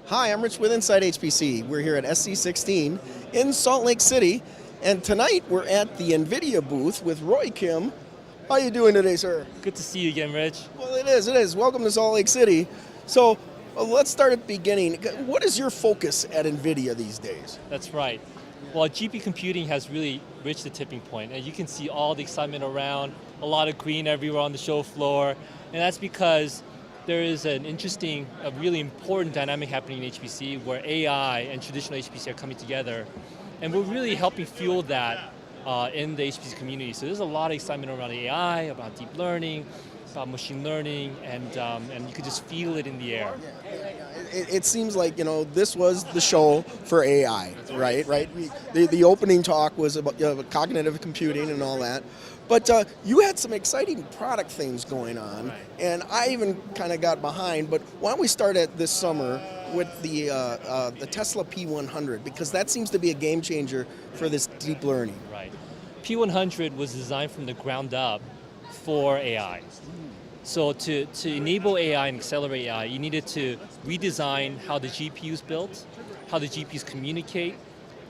Hi, I'm Rich with Inside HPC. We're here at SC16 in Salt Lake City, and tonight we're at the Nvidia booth with Roy Kim. How you doing today, sir? Good to see you again, Rich. Well, it is. Welcome to Salt Lake City. So, let's start at the beginning. What is your focus at Nvidia these days? That's right. Well, GPU computing has really reached the tipping point, and you can see all the excitement around, a lot of green everywhere on the show floor, and that's because there is an interesting, a really important dynamic happening in HPC where AI and traditional HPC are coming together, and we're really helping fuel that in the HPC community. So there's a lot of excitement around AI, about deep learning, about machine learning, and you could just feel it in the air. It seems like, this was the show for AI, right? The opening talk was about cognitive computing and all that. But you had some exciting product things going on, Right. and I even kind of got behind. But why don't we start at this summer with the Tesla P100, because that seems to be a game changer for this deep learning. Right. P100 was designed from the ground up for AI. So to enable AI and accelerate AI, you needed to redesign how the GPU is built, how the GPUs communicate,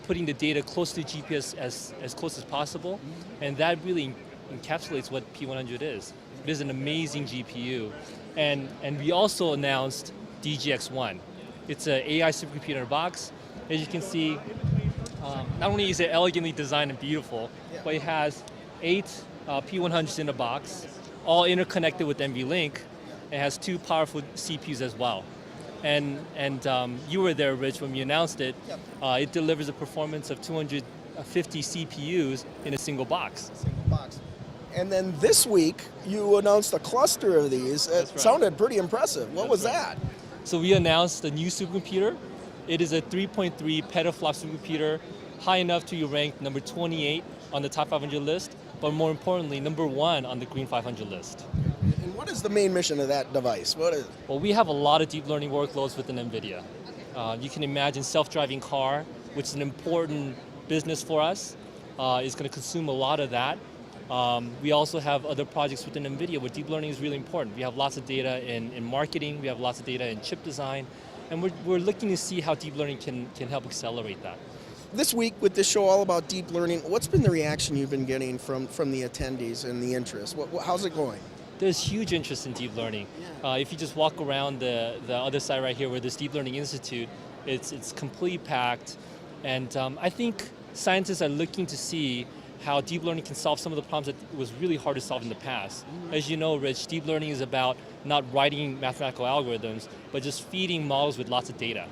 putting the data close to the GPU as close as possible, and that really encapsulates what P100 is. It is an amazing GPU. And we also announced DGX1. It's an AI supercomputer in a box. As you can see, not only is it elegantly designed and beautiful, but it has 8 P100s in a box, all interconnected with NVLink. It has 2 powerful CPUs as well. And you were there, Rich, when we announced it. It delivers a performance of 250 CPUs in a single box. And then this week, you announced a cluster of these. It right. sounded pretty impressive. What was that? So we announced a new supercomputer. It is a 3.3 petaflop supercomputer, high enough to be ranked number 28 on the top 500 list, but more importantly, number 1 on the Green 500 list. And what is the main mission of that device? What is? Well, we have a lot of deep learning workloads within Nvidia. You can imagine self-driving car, which is an important business for us, is going to consume a lot of that. We also have other projects within Nvidia where deep learning is really important. We have lots of data in marketing, we have lots of data in chip design, and we're looking to see how deep learning can help accelerate that. This week, with this show all about deep learning, what's been the reaction you've been getting from the attendees and the interest? How's it going? There's huge interest in deep learning. If you just walk around the other side right here where this Deep Learning Institute, it's completely packed. And I think scientists are looking to see how deep learning can solve some of the problems that was really hard to solve in the past. As you know, Rich, deep learning is about not writing mathematical algorithms, but just feeding models with lots of data,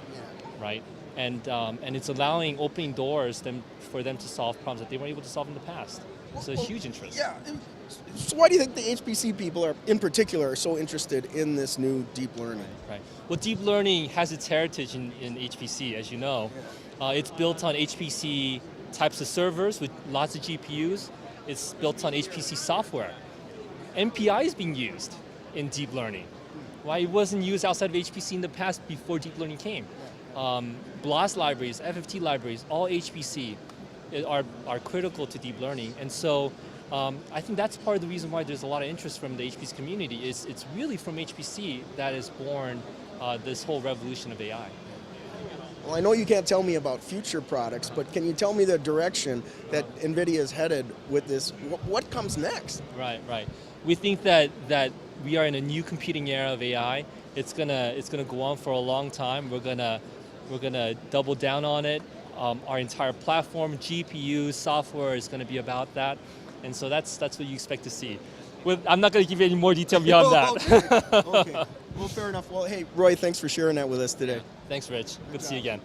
right? And it's opening doors for them to solve problems that they weren't able to solve in the past. It's a huge interest. Yeah. So why do you think the HPC people in particular are so interested in this new deep learning? Right. Well, deep learning has its heritage in HPC, as you know. It's built on HPC types of servers with lots of GPUs. It's built on HPC software. MPI is being used in deep learning. Why it wasn't used outside of HPC in the past before deep learning came. BLAS libraries, FFT libraries, all HPC are critical to deep learning. And so I think that's part of the reason why there's a lot of interest from the HPC community. It's really from HPC that is born this whole revolution of AI. Well, I know you can't tell me about future products, but can you tell me the direction that NVIDIA is headed with this? What comes next? Right. We think that we are in a new computing era of AI. It's gonna go on for a long time. We're gonna double down on it. Our entire platform, GPU, software is gonna be about that. And so that's what you expect to see. I'm not gonna give you any more detail beyond that. Okay. Well, fair enough. Well, hey, Roy, thanks for sharing that with us today. Thanks, Rich. Good to see you again.